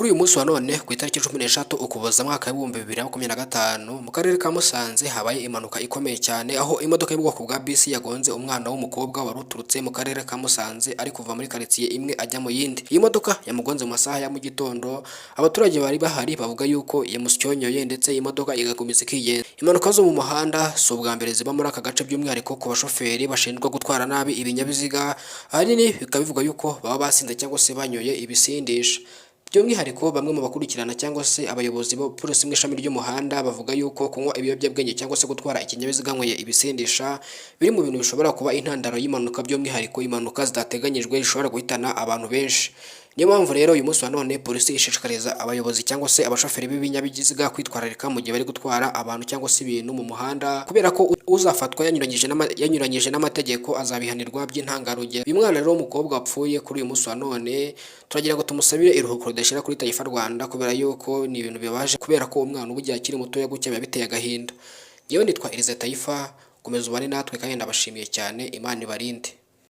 Kuri uyu munsi wa none ku itariki 13 Ukuboza mwaka wa 2025 mu karere ka Musanze habaye impanuka ikomeye cyane, aho imodoka y'ubwoko bwa bisi yagonze umwana w'umukobwa wari uturutse mu karere ka Musanze ari kuva muri quartier imwe ajya mu yindi. Iyi modoka yamugonze mu masaha ya mu gitondo, abaturage bari bahari bavuga yuko yamusyonyoye ndetse iyi modoka igakomeza ikigenda. Impanuka zo mu muhanda si ubwa mbere ziba muri aka gace, by'umwihariko ku bashoferi bashinjwa gutwara nabi ibinyabiziga, ahanini bikaba bivuga yuko baba basinze cyangwa se banyoye ibisindisha. By'umwihariko bamwe mu bakurikirana cyangwa se abayobozi bo polisi mu ishami ry'umuhanda bavuga yuko kunywa ibiyobyabwenge cyangwa se gutwara ikinyabiziga nkoye ibisindisha biri mu bintu bishobora kuba intandaro y'impanuka, by'umwihariko impanuka zidateganyijwe zishobora guhitana abantu benshi. Niyo mpamvu rero uyu munsi wa none polisi ishishikariza abayobozi cyangwa se abashoferi b'ibinyabiziga kwitwararika mu gihe bari gutwara abantu cyangwa se ibintu mu muhanda, kubera ko uzafatwa yanyuranyije n'amategeko azabihanirwa by'intangarugero. Uyu mwana rero w'umukobwa wapfuye kuri uyu munsi wa none turagira ngo tumusabire iruhuko ridashira kuri Taifa Rwanda, kubera yuko ni ibintu bibabaje, kubera ko umwana ubugiye akiri mutoya gutya biba biteye agahinda. Yewe nitwa Elize Taifa, komeza ubane natwe kandi ndabashimiye cyane, Imana ibarinde.